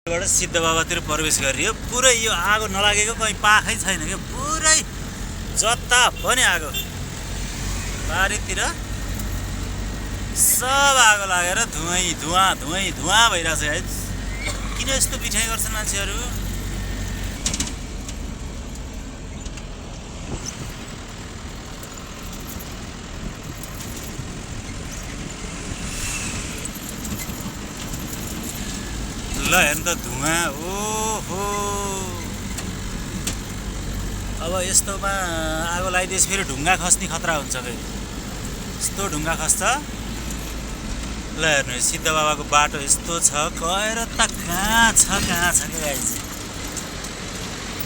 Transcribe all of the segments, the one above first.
बाट सिद्ध बाबातिर प्रवेश गरियो। पुरै यो आगो नलागेको कहीँ पाखै छैन क्या, पुरै जता पनि आगो बारीतिर सब आगो लागेर धुवाँ भइरहेछ है। किन यस्तो बिठाइ गर्छन् मान्छेहरू? ल हेर्नु त धुवाँ, ओहो। अब यस्तोमा आगो लगाइदिएपछि फेरि ढुङ्गा खस्ने खतरा हुन्छ फेरि। यस्तो ढुङ्गा खस्छ। ल हेर्नु सिद्ध बाबाको बाटो यस्तो छ, गएर त कहाँ छ क्या गाइज।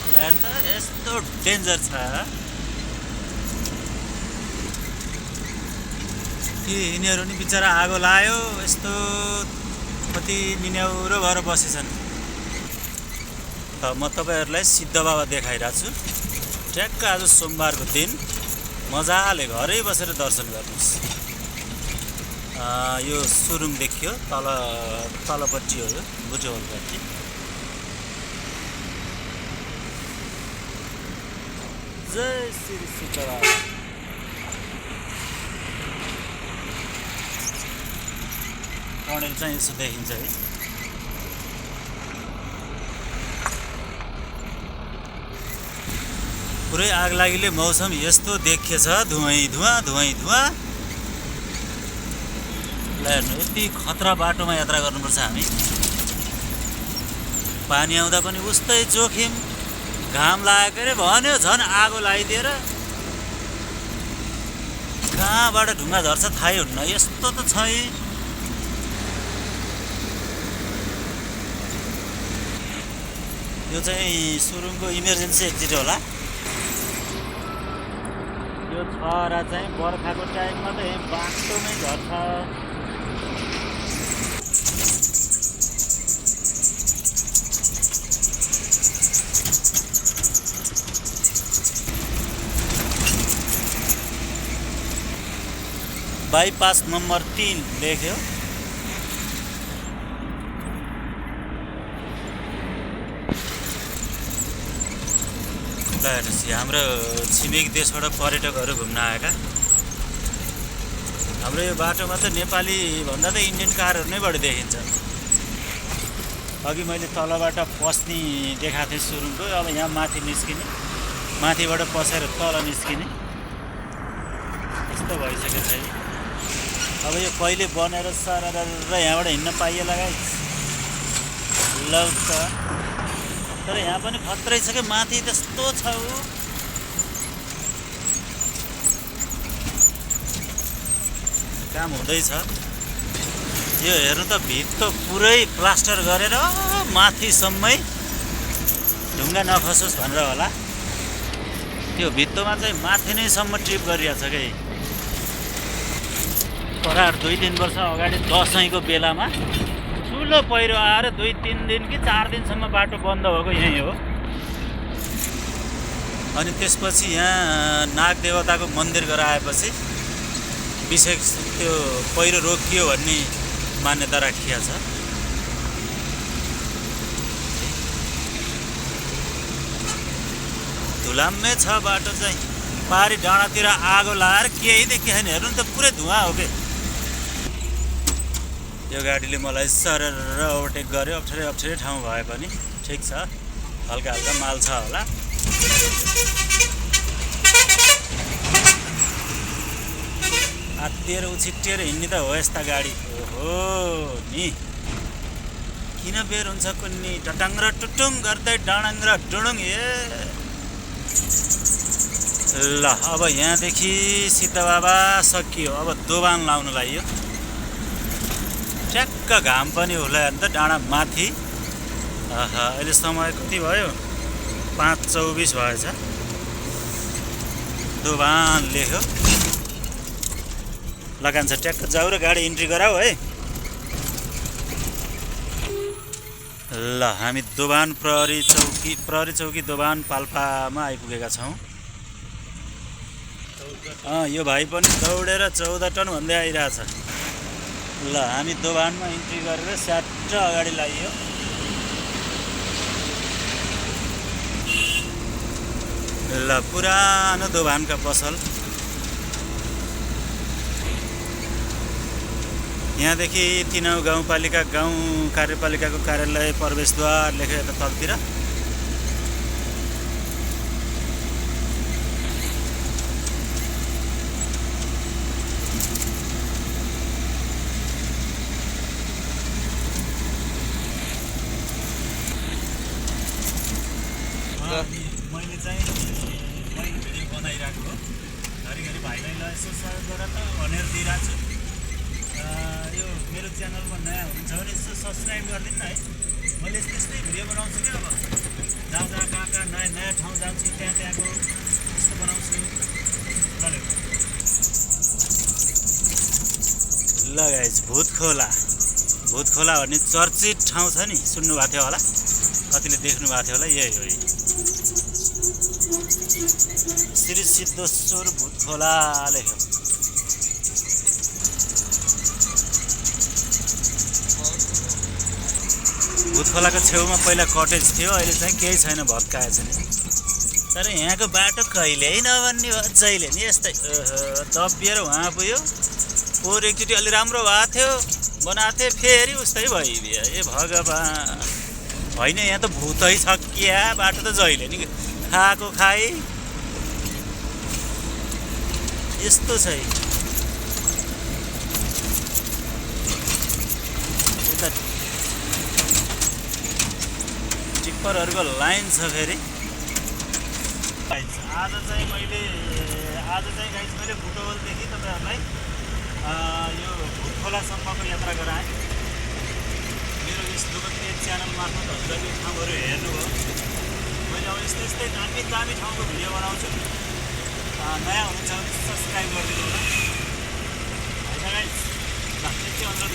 ल हेर्नु त यस्तो डेन्जर छ। यिनीहरू नि बिचरा आगो लायो, यस्तो कति निन्याउरो भएर बसेछन्। त म तपाईँहरूलाई सिद्ध बाबा देखाइरहेको छु। ट्याक्क आज सोमबारको दिन मजाले घरै बसेर दर्शन गर्नुहोस्। यो सुरुङ देखियो, तलपट्टि हो यो बुटवलपट्टि। जय श्री सिद्ध बाबा। कणेल चाहिँ यसो देखिन्छ है। पुरै आगलागीले मौसम यस्तो देखिएछ, धुवाँ। ल हेर्नु यति खतरा बाटोमा यात्रा गर्नुपर्छ हामी। पानी आउँदा पनि उस्तै जोखिम, घाम लागेको अरे भन्यो झन् आगो लगाइदिएर कहाँबाट ढुङ्गा झर्छ थाहै हुन्न। यस्तो त छै। यो चाहिँ सुरुङको इमर्जेन्सी एक्जिट होला। यो छहरा चाहिँ बर्खाको टाइममा त बाटोमै झर्छ। बाइपास नम्बर 3 लेख्यो। ल हेर्नुहोस् हाम्रो छिमेकी देशबाट पर्यटकहरू घुम्न आएका। हाम्रो यो बाटोमा त नेपाली भन्दा त इन्डियन कारहरू नै बढी देखिन्छ। अघि मैले तलबाट पस्ने देखाएको थिएँ सुरुङको, अब यहाँ माथि निस्किने, माथिबाट पसेर तल निस्किने यस्तो भइसकेको छ। अब यो कहिले बनेर सरेर यहाँबाट हिँड्न पाइएला गाइस। ल त तर यहाँ पनि खत्रै छ कि माथि त्यस्तो छ। काम हुँदैछ। यो हेर्नु त भित्तो पुरै प्लास्टर गरेर माथिसम्मै ढुङ्गा नखसोस् भनेर होला। त्यो भित्तोमा चाहिँ माथि नै सम्म ट्रिप गरिरहेछ कि। करार 2-3 वर्ष अगाडि दसैँको बेलामा ठुलो पहिरो आएर 2-3 दिन कि 4 दिनसम्म बाटो बन्द भएको यहीँ हो। अनि त्यसपछि यहाँ नाग देवताको मन्दिर गराएपछि विशेष त्यो पहिरो रोकियो भन्ने मान्यता राखिएको छ। धुलाम्मै छ बाटो चाहिँ। पारी डाँडातिर आगो लाएर केही देखिएन। हेर्नु त पुरै धुवाँ हो कि। यो गाडीले मलाई सरेर ओभरटेक गर्यो। अप्ठ्यारै ठाउँ भए पनि ठिक छ, हल्का माल छ होला। आत्तिएर उछिट्टिएर हिँड्ने त हो यस्ता गाडी। ओहो नि किन बेर हुन्छ कुन्नी। टटाङ र टुटुङ गर्दै डाँडाङ र डुडुङ। ल अब यहाँदेखि सिद्ध बाबा सकियो। अब दोबान लाउनु लाग्यो। ट्याक्क घाम पनि होला हेर्नु त डाँडा माथि। अहिले समय कति भयो? 5:24 भएछ। दोबान लेख्यो। लगान्छ ट्याक्क जाऊ र गाडी इन्ट्री गराऊ है। ल हामी दोबान प्रहरी चौकी दोबान पाल्पामा आइपुगेका छौँ। यो भाइ पनि दौडेर 14 टन भन्दै आइरहेछ। ल हामी दोभानमा इन्ट्री गरेर स्याट्ट अगाडि लाग्यो। ल पुरानो दोभानका पसल यहाँदेखि तिनौँ गाउँपालिका गाउँ कार्यपालिकाको कार्यालय प्रवेशद्वार लेखेर यता तलतिर मैले चाहिँ भिडियो बनाइरहेको हो घरिघरि भाइलाई ल यसो सहयोग गर त भनेर दिइरहेको छु यो मेरो च्यानलमा नयाँ हुनुहुन्छ भने यसो सब्सक्राइब गरिदिनु न है मैले यस्तै भिडियो बनाउँछु क्या अब जहाँ जहाँ कहाँ नयाँ नयाँ ठाउँ जान्छु त्यहाँको यस्तो बनाउँछु ल गाइस भूतखोला भन्ने चर्चित ठाउँ छ नि सुन्नुभएको थियो होला कतिले देख्नु भएको थियो होला यही हो श्री सिद्धेश्वर भूतखोला लेख्यो भूतखोलाको छेउमा पहिला कटेज थियो अहिले चाहिँ केही छैन भत्काएछ नि तर यहाँको बाटो कहिल्यै नभन्ने भयो जहिले नि यस्तै दबिएर उहाँ पुग्यो पोहोर एकचोटि अलि राम्रो भएको थियो बनाएको थियो फेरि उस्तै भइदियो ए भगवान् होइन यहाँ त भूतै छ क्या बाटो त जहिले नि खाएको खाए यस्तो छ टिप्परहरूको लाइन छ फेरि आज चाहिँ मैले बुटवलदेखि तपाईँहरूलाई यो भूतखोलासम्मको यात्रा गराएँ मेरो यस लोकप्रिय च्यानल मार्फत हजुरले यो ठाउँहरू हेर्नुभयो मैले अब यस्तै दामी ठाउँको भिडियो बनाउँछु नयाँ हुनुहुन्छ भने सब्सक्राइब गरिदिनु होला होइन गाइस ल त्यति अनुरोध